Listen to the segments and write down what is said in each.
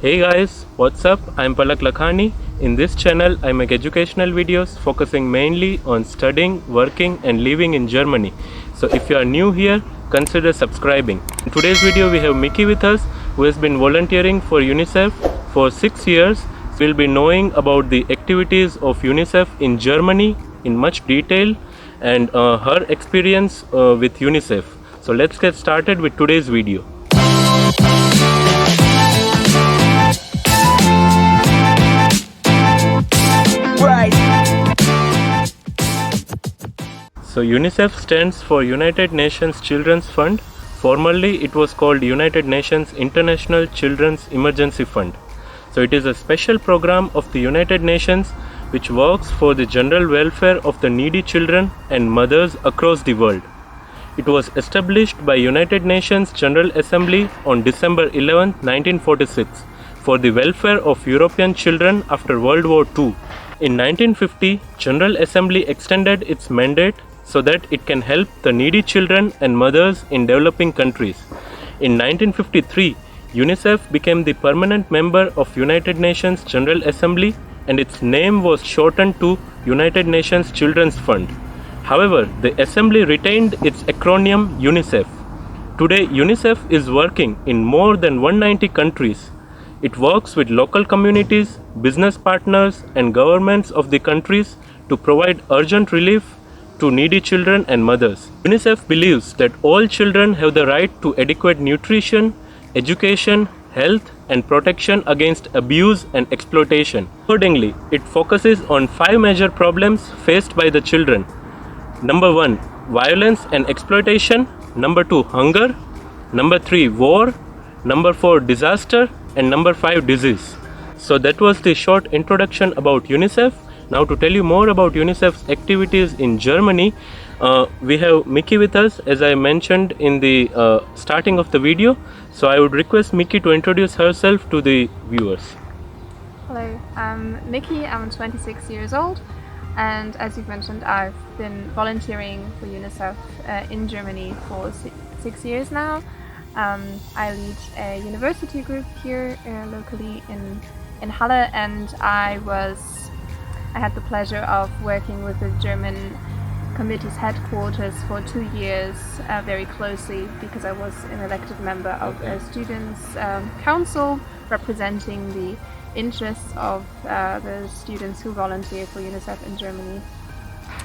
Hey guys, what's up? I'm Palak Lakhani. In this channel, I make educational videos focusing mainly on studying, working, and living in Germany. So if you are new here, consider subscribing. In today's video, we have Mickey with us, who has been volunteering for UNICEF for 6 years. We'll be knowing about the activities of UNICEF in Germany in much detail and her experience with UNICEF. So let's get started with today's video. So UNICEF stands for United Nations Children's Fund. Formerly it was called United Nations International Children's Emergency Fund. So it is a special program of the United Nations which works for the general welfare of the needy children and mothers across the world. It was established by United Nations General Assembly on December 11, 1946 for the welfare of European children after World War II. In 1950, General Assembly extended its mandate so that it can help the needy children and mothers in developing countries. In 1953, UNICEF became the permanent member of United Nations General Assembly and its name was shortened to United Nations Children's Fund. However, the Assembly retained its acronym UNICEF. Today, UNICEF is working in more than 190 countries. It works with local communities, business partners, and governments of the countries to provide urgent relief to needy children and mothers. UNICEF believes that all children have the right to adequate nutrition, education, health, and protection against abuse and exploitation. Accordingly, it focuses on 5 major problems faced by the children. Number 1, violence and exploitation. Number 2, hunger. Number 3, war. Number 4, disaster. And number 5, disease. So that was the short introduction about UNICEF. Now to tell you more about UNICEF's activities in Germany, we have Mickey with us, as I mentioned in the starting of the video. So I would request Mickey to introduce herself to the viewers. Hello, I'm Mickey, I'm 26 years old, and as you've mentioned, I've been volunteering for UNICEF in Germany for 6 years now. I lead a university group here locally in Halle, and I had the pleasure of working with the German committee's headquarters for 2 years very closely, because I was an elected member of a students' council representing the interests of the students who volunteer for UNICEF in Germany,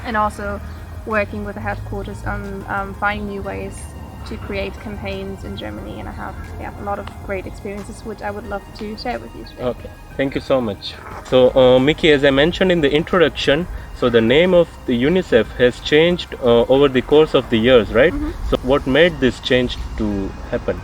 and also working with the headquarters on finding new ways to create campaigns in Germany, and I have a lot of great experiences which I would love to share with you today. Okay, thank you so much. So Mickey, as I mentioned in the introduction, so the name of the UNICEF has changed over the course of the years, right? Mm-hmm. So what made this change to happen?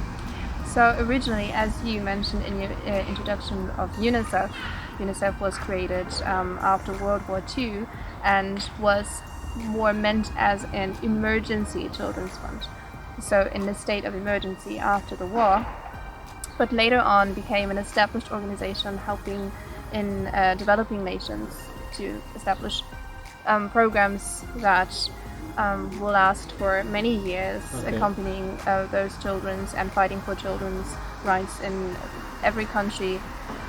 So originally, as you mentioned in your introduction of UNICEF, UNICEF was created after World War II and was more meant as an emergency children's fund. So in the state of emergency after the war, but later on became an established organization helping in developing nations to establish programs that will last for many years, accompanying those children and fighting for children's rights in every country,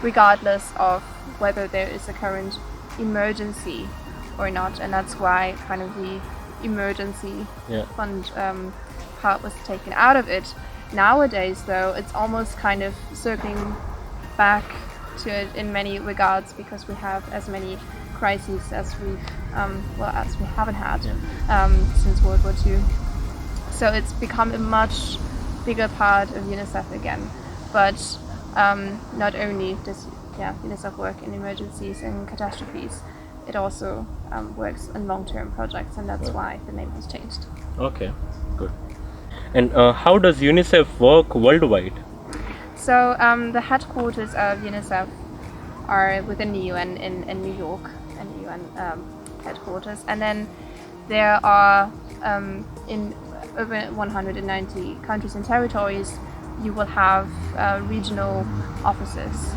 regardless of whether there is a current emergency or not. And that's why kind of the emergency fund part was taken out of it. Nowadays, though, it's almost kind of circling back to it in many regards, because we have as many crises as we haven't had since World War II. So it's become a much bigger part of UNICEF again. But not only does UNICEF work in emergencies and catastrophes, it also works in long-term projects, and that's why the name has changed. Okay, good. And how does UNICEF work worldwide? So the headquarters of UNICEF are within the UN in New York, and the UN headquarters, and then there are in over 190 countries and territories, you will have regional offices.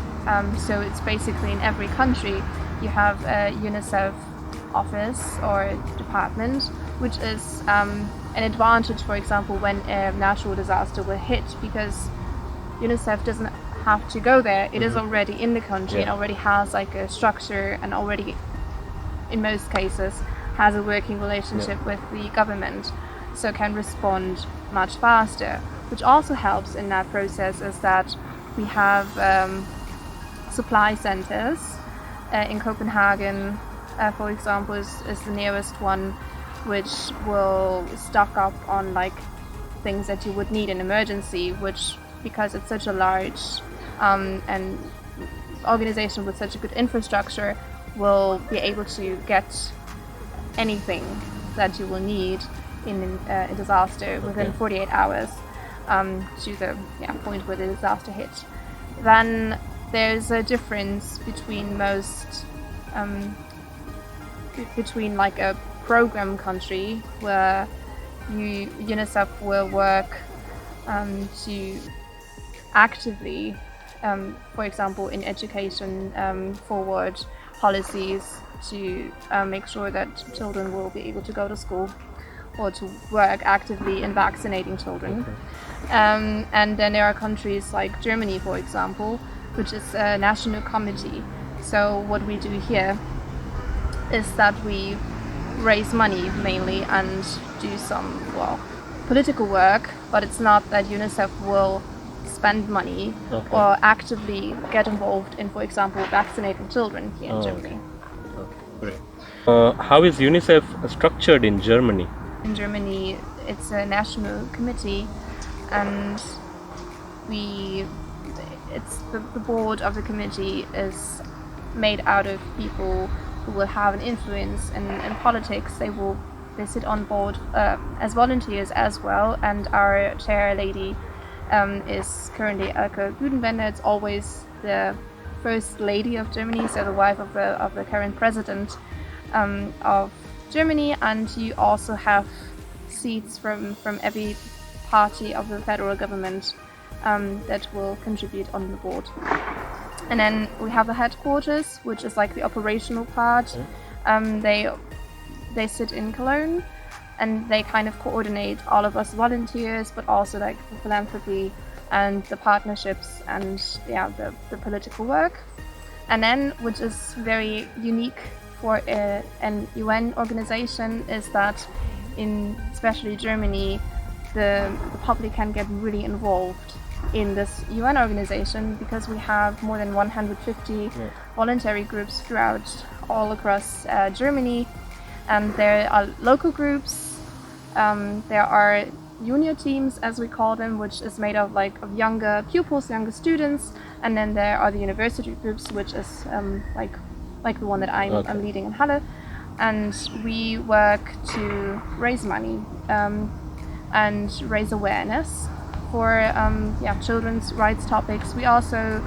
So it's basically in every country you have a UNICEF office or department, which is an advantage, for example, when a natural disaster will hit, because UNICEF doesn't have to go there. It is already in the country and already has like a structure and already, in most cases, has a working relationship with the government, so can respond much faster. Which also helps in that process is that we have supply centers in Copenhagen, for example, is the nearest one, which will stock up on like things that you would need in emergency, which, because it's such a large and organization with such a good infrastructure, will be able to get anything that you will need in a disaster within 48 hours to the point where the disaster hit. Then there's a difference between between like a program country where UNICEF will work to actively, for example, in education, forward policies to make sure that children will be able to go to school or to work actively in vaccinating children. And then there are countries like Germany, for example, which is a national committee. So what we do here is that we raise money mainly and do some, political work, but it's not that UNICEF will spend money or actively get involved in, for example, vaccinating children here in Germany. Great. How is UNICEF structured in Germany? In Germany, it's a national committee, and the board of the committee is made out of people who will have an influence in politics. They sit on board as volunteers as well, and our chair lady is currently Elke Güdenbender. It's always the first lady of Germany, so the wife of the current president of Germany, and you also have seats from every party of the federal government that will contribute on the board. And then we have the headquarters, which is like the operational part. They sit in Cologne, and they kind of coordinate all of us volunteers, but also like the philanthropy and the partnerships and the political work. And then, which is very unique for an UN organization, is that in especially Germany, the public can get really involved in this UN organization, because we have more than 150 voluntary groups throughout all across Germany, and there are local groups, there are junior teams, as we call them, which is made of younger pupils, younger students, and then there are the university groups, which is like the one that I'm leading in Halle, and we work to raise money and raise awareness for children's rights topics. We also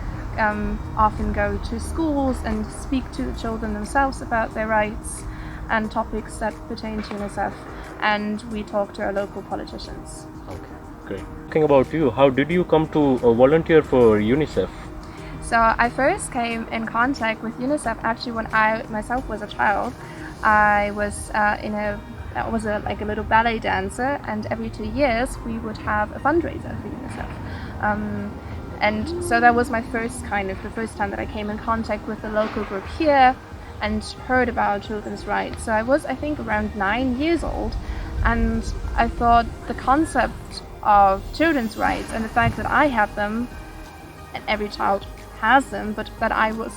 often go to schools and speak to the children themselves about their rights and topics that pertain to UNICEF, and we talk to our local politicians. Okay, great. Talking about you, how did you come to volunteer for UNICEF? So I first came in contact with UNICEF actually when I myself was a child. I was I was a little ballet dancer, and every 2 years we would have a fundraiser for UNICEF. And so that was my the first time that I came in contact with the local group here and heard about children's rights. So I was, I think, around 9 years old, and I thought the concept of children's rights and the fact that I have them, and every child has them, but that I was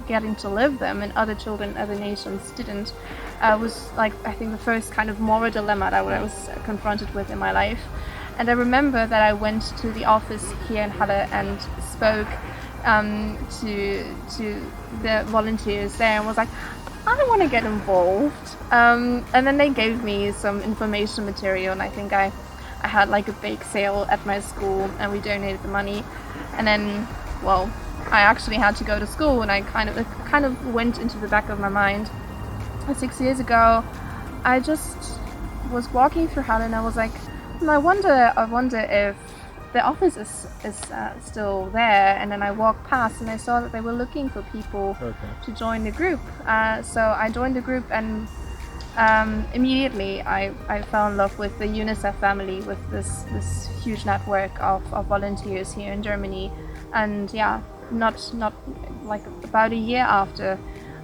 getting to live them and other children, other nations didn't, was I think the first kind of moral dilemma that I was confronted with in my life. And I remember that I went to the office here in Halle and spoke to the volunteers there and was like, I want to get involved. And then they gave me some information material, and I think I had a bake sale at my school, and we donated the money. And then, I actually had to go to school, and it kind of went into the back of my mind. 6 years ago, I just was walking through Halle, and I was like, I wonder if the office is still there. And then I walked past, and I saw that they were looking for people to join the group. So I joined the group, and immediately I fell in love with the UNICEF family, with this huge network of volunteers here in Germany. And yeah, not like about a year after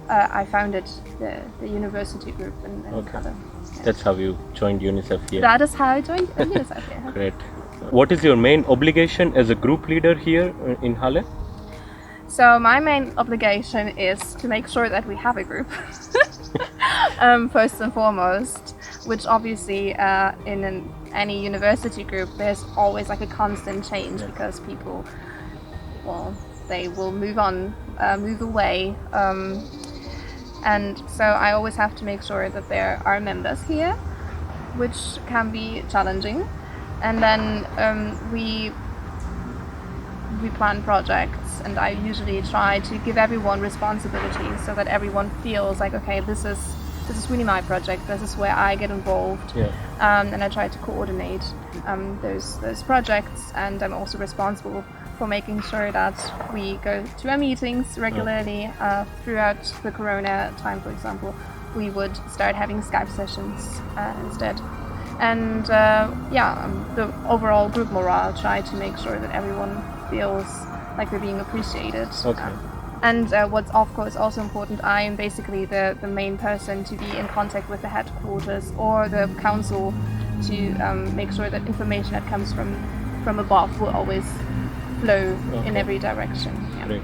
I founded the university group in Halle. That's how you joined UNICEF here. That is how I joined UNICEF here. Great. What is your main obligation as a group leader here in Halle? So my main obligation is to make sure that we have a group, first and foremost, which obviously in any university group there's always like a constant change because people, well, they will move on, move away, and so I always have to make sure that there are members here, which can be challenging. And then we plan projects, and I usually try to give everyone responsibility so that everyone feels like, okay, this is really my project, this is where I get involved. And I try to coordinate those projects, and I'm also responsible for making sure that we go to our meetings regularly. Throughout the corona time, for example, we would start having Skype sessions instead. And the overall group morale, try to make sure that everyone feels like they're being appreciated. And what's of course also important, I am basically the main person to be in contact with the headquarters or the council to make sure that information that comes from above will always flow in every direction. Great.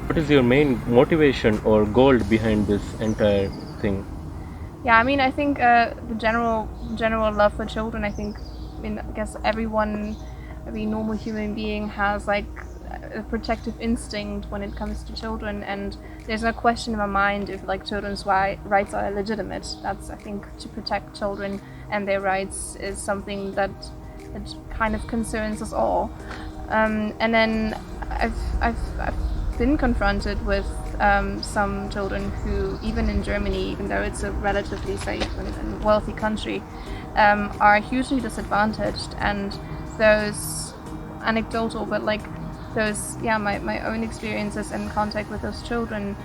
What is your main motivation or goal behind this entire thing? Yeah, I mean, I think the general love for children. I guess every normal human being has like a protective instinct when it comes to children, and there's no question in my mind if like children's rights are legitimate. That's, I think, to protect children and their rights is something that kind of concerns us all. And then I've been confronted with some children who, even in Germany, even though it's a relatively safe and wealthy country, are hugely disadvantaged. And those anecdotal, but like those, my own experiences in contact with those children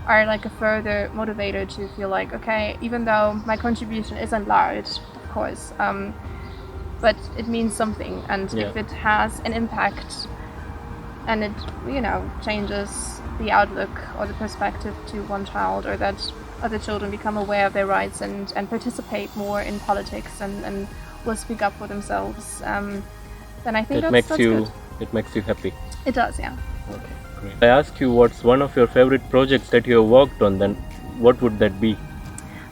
are like a further motivator to feel like, okay, even though my contribution isn't large, of course, but it means something, and if it has an impact and it, changes the outlook or the perspective to one child, or that other children become aware of their rights and participate more in politics and will speak up for themselves, then I think that's good. It makes you happy. It does, yeah. Okay, great. I ask you what's one of your favorite projects that you have worked on, then what would that be?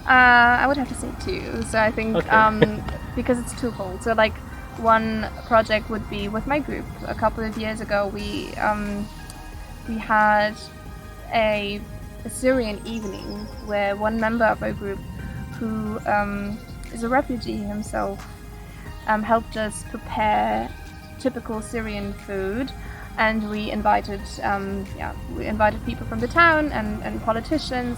I would have to say two. So I think because it's twofold. So like one project would be with my group. A couple of years ago, we had a Syrian evening where one member of our group, who is a refugee himself, helped us prepare typical Syrian food, and we invited people from the town and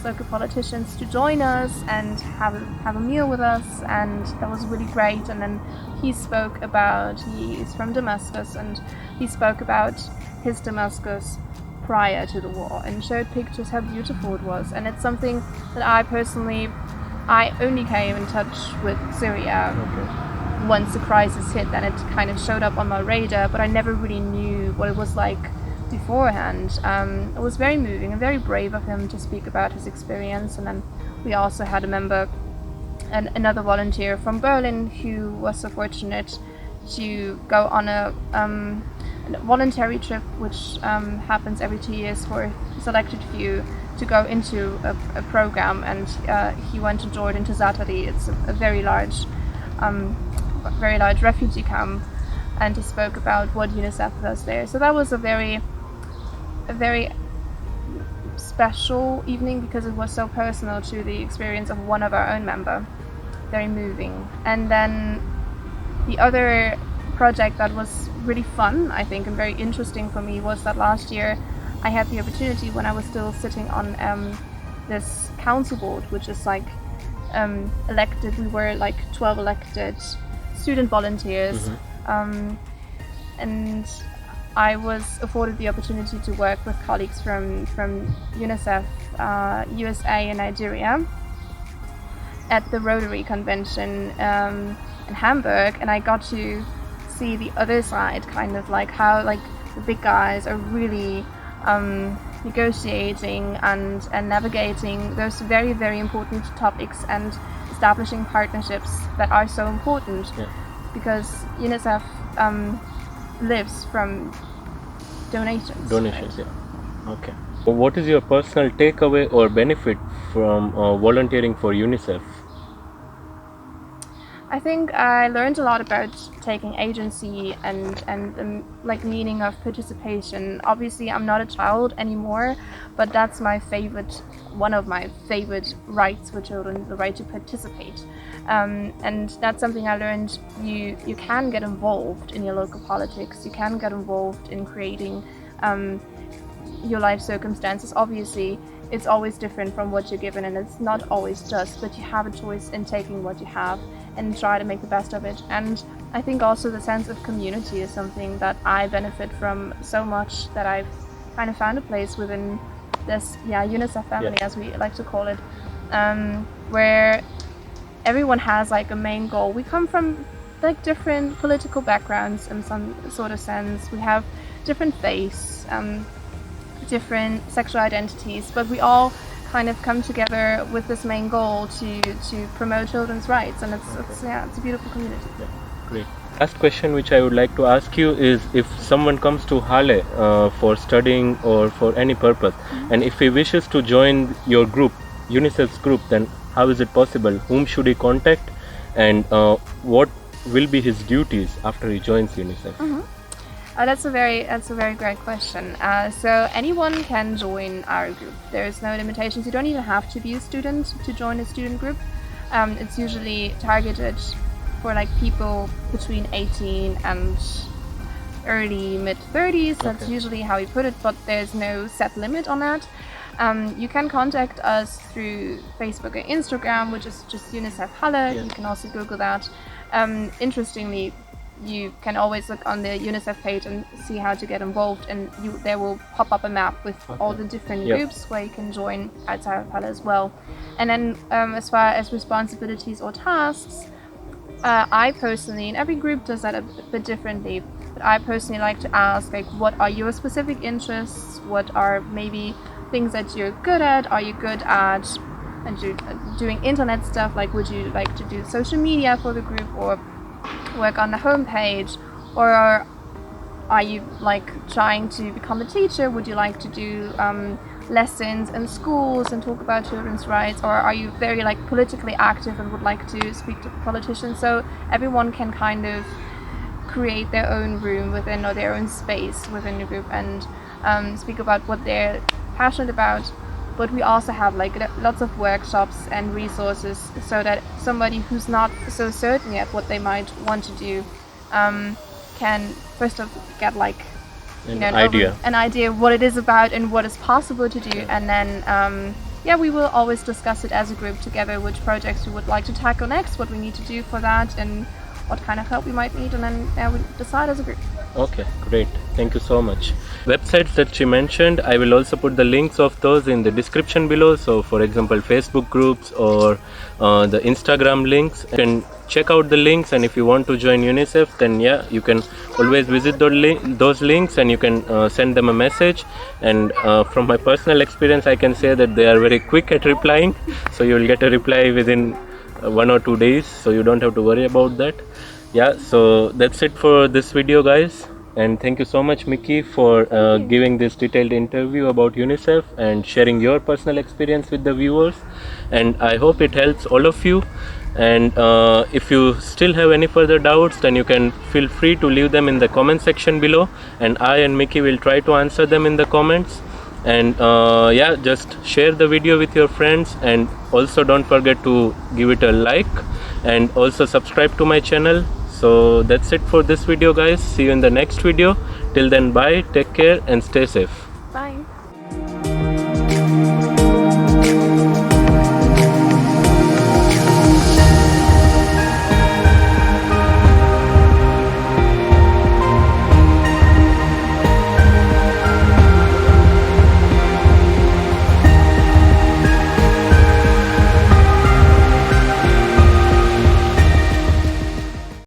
local politicians to join us and have a meal with us, and that was really great. And then he is from Damascus, and he spoke about his Damascus prior to the war and showed pictures how beautiful it was. And it's something that I only came in touch with Syria once the crisis hit, and it kind of showed up on my radar, but I never really knew what it was like beforehand. It was very moving and very brave of him to speak about his experience. And then we also had a member, another volunteer from Berlin, who was so fortunate to go on a voluntary trip, which happens every 2 years for a selected few, to go into a program, and he went to Jordan, to Zaatari. It's a very large refugee camp, and he spoke about what UNICEF does there. So that was a very special evening because it was so personal to the experience of one of our own member. Very moving. And then the other project that was really fun, I think, and very interesting for me was that last year I had the opportunity, when I was still sitting on this council board, which is like elected. We were like 12 elected student volunteers, and I was afforded the opportunity to work with colleagues from UNICEF, USA and Nigeria at the Rotary Convention in Hamburg, and I got to see the other side, kind of like how like the big guys are really negotiating and navigating those very, very important topics and establishing partnerships that are so important, because UNICEF lives from donations. Donations, Okay. What is your personal takeaway or benefit from volunteering for UNICEF? I think I learned a lot about taking agency and the meaning of participation. Obviously, I'm not a child anymore, but that's one of my favorite rights for children, the right to participate. And that's something I learned. You can get involved in your local politics. You can get involved in creating your life circumstances. Obviously, it's always different from what you're given, and it's not always just, but you have a choice in taking what you have and try to make the best of it. And I think also the sense of community is something that I benefit from so much, that I've kind of found a place within this UNICEF family, as we like to call it, where everyone has like a main goal. We come from like different political backgrounds in some sort of sense. We have different faiths, different sexual identities, but we all kind of come together with this main goal to promote children's rights, and it's a beautiful community. Great. Last question which I would like to ask you is, if someone comes to Halle for studying or for any purpose, and if he wishes to join your group, UNICEF's group, then how is it possible? Whom should he contact, and what will be his duties after he joins UNICEF? That's a very great question. So anyone can join our group. There's no limitations. You don't even have to be a student to join a student group. It's usually targeted for like people between 18 and early mid-30s. That's usually how we put it, but there's no set limit on that. You can contact us through Facebook or Instagram, which is just UNICEF Halle. You can also Google that. Interestingly, you can always look on the UNICEF page and see how to get involved, and there will pop up a map with all the different groups where you can join outside of Halle as well. And then as far as responsibilities or tasks, I personally, and every group does that a bit differently, but I personally like to ask, like, what are your specific interests? What are maybe things that you're good at? Are you good at doing internet stuff? Like, would you like to do social media for the group, or work on the homepage, or are you like trying to become a teacher? Would you like to do lessons in schools and talk about children's rights, or are you very like politically active and would like to speak to politicians? So everyone can kind of create their own room within, or their own space within the group, and speak about what they're passionate about. But we also have like lots of workshops and resources, so that somebody who's not so certain yet what they might want to do can first of get like an idea what it is about and what is possible to do, and then we will always discuss it as a group together, which projects we would like to tackle next, what we need to do for that, and what kind of help we might need, and then we decide as a group. Okay, great. Thank you so much. Websites that she mentioned, I will also put the links of those in the description below. So for example, Facebook groups or the Instagram links. You can check out the links, and if you want to join UNICEF, then you can always visit those links, and you can send them a message. And from my personal experience, I can say that they are very quick at replying. So you will get a reply within 1 or 2 days, so you don't have to worry about that. So that's it for this video, guys, and thank you so much, Mickey, for giving this detailed interview about UNICEF and sharing your personal experience with the viewers, and I hope it helps all of you. And if you still have any further doubts, then you can feel free to leave them in the comment section below, and I and Mickey will try to answer them in the comments. And just share the video with your friends, and also don't forget to give it a like, and also subscribe to my channel. So that's it for this video, guys. See you in the next video. Till then, bye, take care, and stay safe.